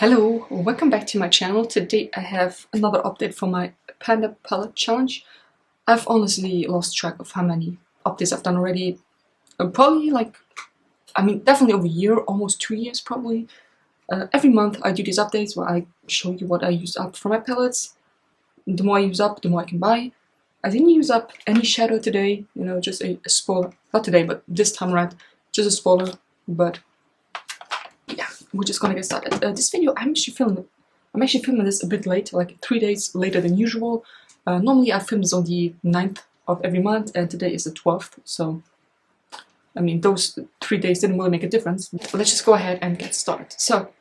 Hello, welcome back to my channel. Today I have another update for my Panda Palette Challenge. I've honestly lost track of how many updates I've done already. Probably definitely over a year, almost 2 years probably. Every month I do these updates where I show you what I used up for my palettes. The more I use up, the more I can buy. I didn't use up any shadow today, just a spoiler. Not today, but this time around, just a spoiler, but yeah, we're just gonna get started. This video, I'm actually filming this a bit late, like 3 days later than usual. Normally I film this on the 9th of every month, and today is the 12th, so I mean, those 3 days didn't really make a difference. Let's just go ahead and get started. So,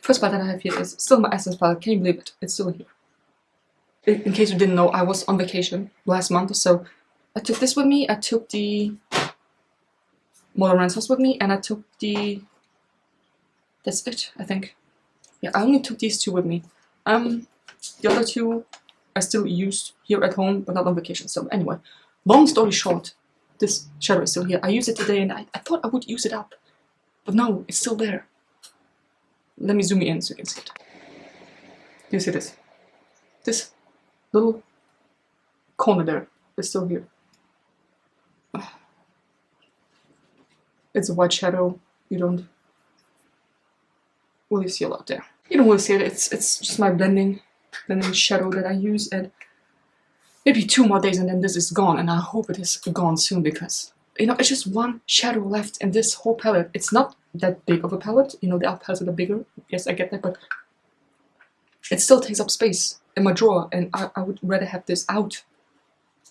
first palette that I have here is still my Essence palette. Can you believe it? It's still here. In case you didn't know, I was on vacation last month, so I took this with me, I took the Model Renaissance with me, and I took the... That's it, I think. Yeah, I only took these two with me. The other two I still used here at home, but not on vacation. So anyway, long story short, this shadow is still here. I used it today, and I thought I would use it up, but no, it's still there. Let me zoom in so you can see it. Do you see this? This little corner there is still here. It's a white shadow. You don't really see a lot there. You don't really see it. It's just my blending shadow that I use, and maybe 2 more days and then this is gone, and I hope it is gone soon because it's just one shadow left in this whole palette. It's not that big of a palette, the other palettes are bigger. Yes, I get that, but it still takes up space in my drawer, and I would rather have this out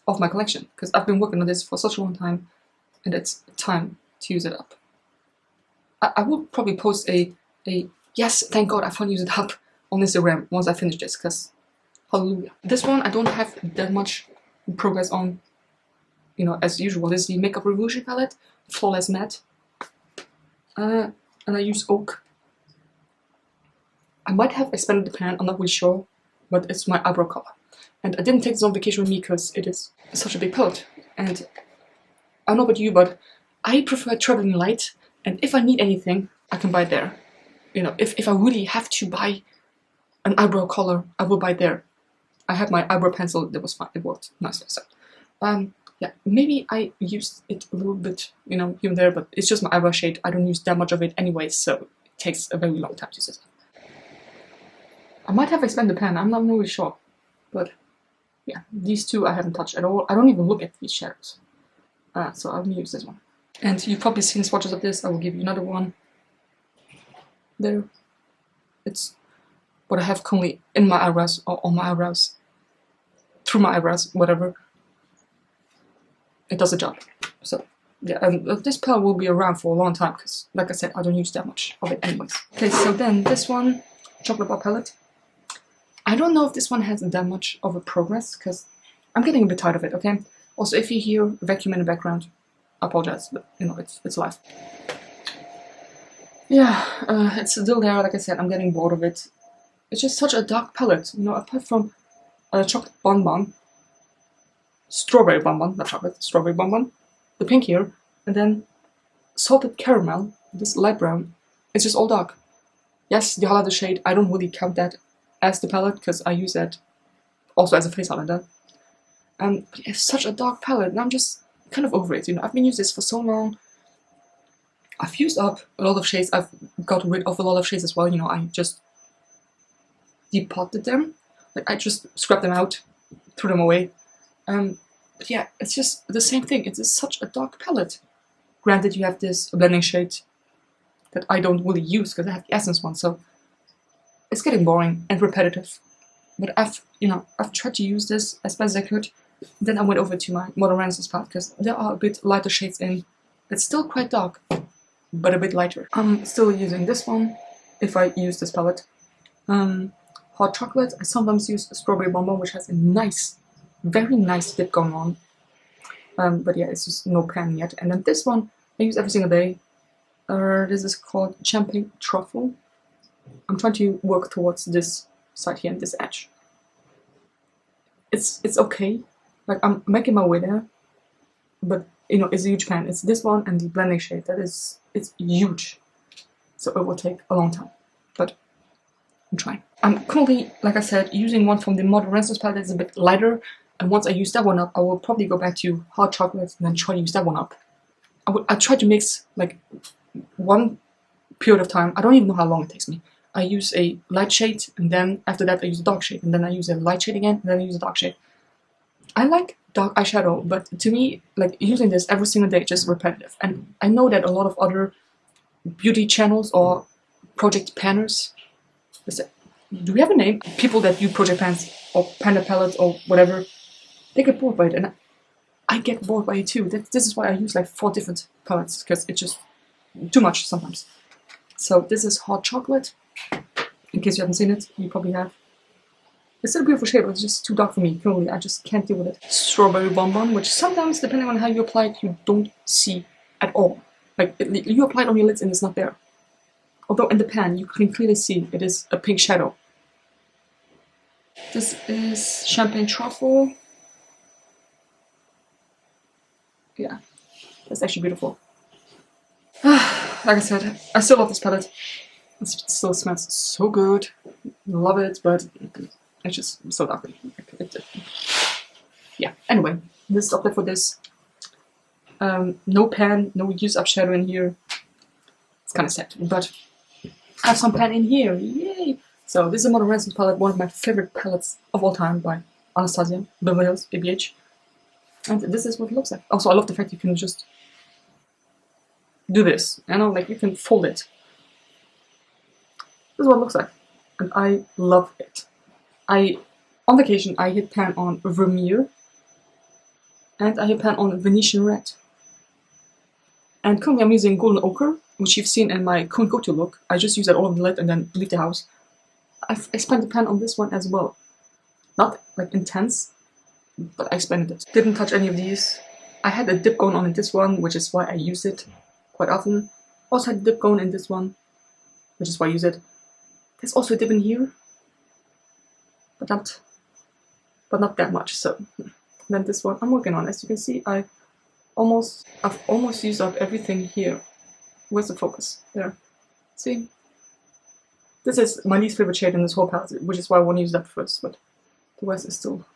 of my collection because I've been working on this for such a long time, and it's time to use it up. I will probably post a yes, thank God I finally used it up on Instagram once I finish this, because hallelujah. This one I don't have that much progress on, as usual. This is the Makeup Revolution palette, Flawless Matte, and I use Oak. I might have expanded the pan, I'm not really sure, but it's my eyebrow color. And I didn't take this on vacation with me because it is such a big palette, and I don't know about you, but I prefer traveling light, and if I need anything, I can buy it there. If I really have to buy an eyebrow color, I will buy it there. I have my eyebrow pencil, that was fine, it worked nicely. So, yeah, maybe I used it a little bit, here and there, but it's just my eyebrow shade. I don't use that much of it anyway, so it takes a very long time to use it. I might have expanded the pan, I'm not really sure, but yeah, these two I haven't touched at all. I don't even look at these shadows, so I'm gonna use this one. And you've probably seen swatches of this. I will give you another one. There, it's what I have currently in my eyebrows, or on my eyebrows, through my eyebrows, whatever. It does the job. So yeah, this palette will be around for a long time because, like I said, I don't use that much of it anyways. Okay, so then this one, Chocolate Bar palette. I don't know if this one has that much of a progress because I'm getting a bit tired of it. Okay. Also, if you hear vacuum in the background, I apologize, but it's live. Yeah, it's still there. Like I said, I'm getting bored of it. It's just such a dark palette, apart from chocolate bonbon, strawberry bonbon, not chocolate, strawberry bonbon, the pink here, and then salted caramel, this light brown. It's just all dark. Yes, the highlighter shade, I don't really count that as the palette because I use that also as a face highlighter. But it's such a dark palette, and I'm just kind of over it. I've been using this for so long. I've used up a lot of shades. I've got rid of a lot of shades as well. I just depotted them. Like I just scrapped them out, threw them away. But yeah, it's just the same thing. It's just such a dark palette. Granted, you have this blending shade that I don't really use because I have the Essence one, so it's getting boring and repetitive. But I've tried to use this as best as I could. Then I went over to my Model Renaissance palette because there are a bit lighter shades in. It's still quite dark, but a bit lighter. I'm still using this one if I use this palette. Hot chocolate. I sometimes use strawberry bonbon, which has a nice, very nice dip going on. But yeah, it's just no pan yet. And then this one I use every single day. This is called Champagne Truffle. I'm trying to work towards this side here and this edge. It's okay. Like I'm making my way there, but it's a huge pan. It's this one and the blending shade. It's huge, so it will take a long time. But I'm trying. I'm currently, like I said, using one from the Modern Renaissance palette that's a bit lighter, and once I use that one up, I will probably go back to hot chocolate and then try to use that one up. I try to mix like one period of time. I don't even know how long it takes me. I use a light shade, and then after that I use a dark shade, and then I use a light shade again, and then I use a dark shade. I like dark eyeshadow, but to me, like using this every single day is just repetitive. And I know that a lot of other beauty channels or project panners, do we have a name? People that do project pans or panda palettes or whatever, they get bored by it, and I get bored by it too. This is why I use like 4 different palettes, because it's just too much sometimes. So this is hot chocolate. In case you haven't seen it, you probably have. It's still a beautiful shade, but it's just too dark for me currently. I just can't deal with it. Strawberry Bonbon, which sometimes, depending on how you apply it, you don't see at all. Like, you apply it on your lids and it's not there. Although in the pan, you can clearly see it is a pink shadow. This is Champagne Truffle. Yeah, that's actually beautiful. Like I said, I still love this palette. It still smells so good. Love it, but it's just so dark. Yeah, anyway, this is update for this. No pan, no use up shadow in here. It's kind of sad, but I have some pan in here. Yay! So this is a Modern Renaissance palette, one of my favorite palettes of all time by Anastasia, Beverly Hills, BBH. And this is what it looks like. Also, I love the fact you can just do this. You know, like you can fold it. This is what it looks like. And I love it. On vacation, I hit pan on Vermeer. And I hit pan on Venetian Red. And currently I'm using Golden Ochre, which you've seen in my current go-to look. I just use that all over the lid and then leave the house. I spent the pan on this one as well. Not like intense, but I expanded it. Didn't touch any of these. I had a dip going on in this one, which is why I use it quite often. Also had a dip going in this one, which is why I use it. There's also a dip in here, but not that much. So then this one I'm working on. As you can see, I've almost used up everything here. Where's the focus? There. See? This is my least favorite shade in this whole palette, which is why I want to use that first, but the rest is still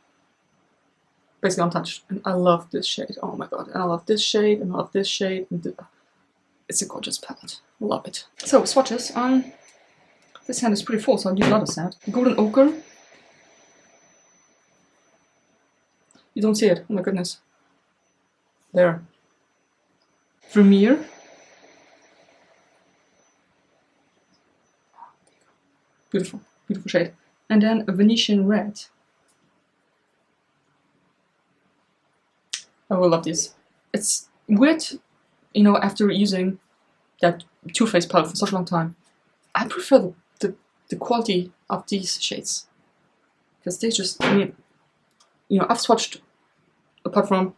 basically untouched. And I love this shade. Oh my god. And I love this shade, and I love this shade. And it's a gorgeous palette. I love it. So, swatches. This hand is pretty full, so I'll do another set. Golden Ochre. You don't see it. Oh my goodness. There. Vermeer. Beautiful, beautiful shade. And then a Venetian Red. I will love this. It's weird, you know, after using that Too Faced palette for such a long time, I prefer the quality of these shades. Because they just, I mean, you know, I've swatched, apart from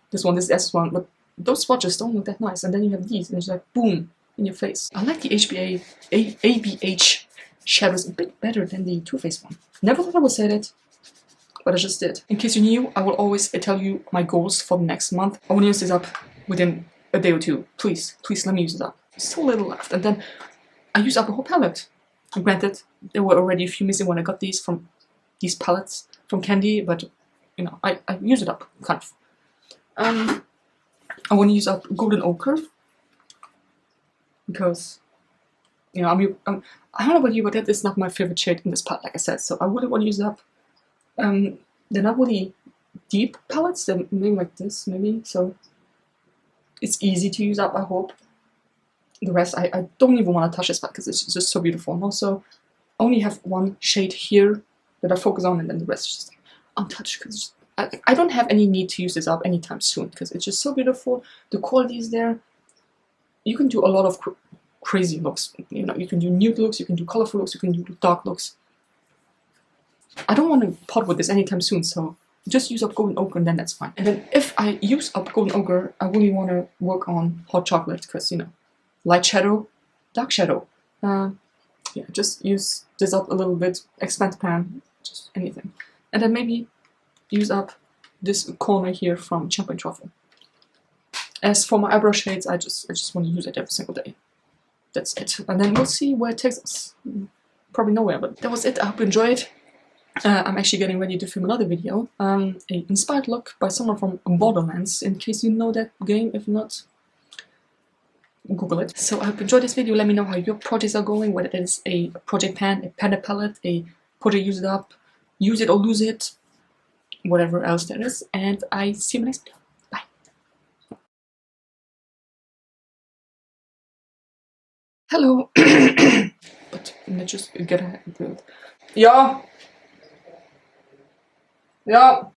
this one, this S one, but those swatches don't look that nice. And then you have these, and it's like, boom, in your face. I like the ABH shadows a bit better than the Too Faced one. Never thought I would say that, but I just did. In case you're new, I will always tell you my goals for the next month. I want to use this up within a day or two. Please, please let me use it up. So little left, and then I use up the whole palette. And granted, there were already a few missing when I got these palettes from Candy, but you know, I use it up, kind of. I want to use up Golden Ochre because, you know, I don't know about you, but that is not my favorite shade in this palette, like I said. So I really want to use it up. They're not really deep palettes. They're maybe like this, maybe. So it's easy to use up, I hope. The rest, I don't even want to touch this palette because it's just so beautiful. And also, I only have one shade here that I focus on, and then the rest is just like untouched because I don't have any need to use this up anytime soon because it's just so beautiful. The quality is there. You can do a lot of crazy looks. You know, you can do nude looks, you can do colorful looks, you can do dark looks. I don't want to pot with this anytime soon, so just use up Golden Ochre and then that's fine. And then if I use up Golden Ochre, I really want to work on hot chocolate because, you know, light shadow, dark shadow. Yeah, just use this up a little bit, expand the pan, just anything. And then maybe use up this corner here from Champagne Truffle. As for my eyebrow shades, I just want to use it every single day. That's it. And then we'll see where it takes us. probably nowhere. But that was it. I hope you enjoyed. I'm actually getting ready to film another video. A inspired look by someone from Borderlands, in case you know that game. If not, Google it. So I hope you enjoyed this video. Let me know how your projects are going, whether it is a project pen, a pen and palette, a project use it up, use it or lose it, whatever else there is. And I see you in the next video. Bye. Hello. But let's just get a... Yeah. Ja.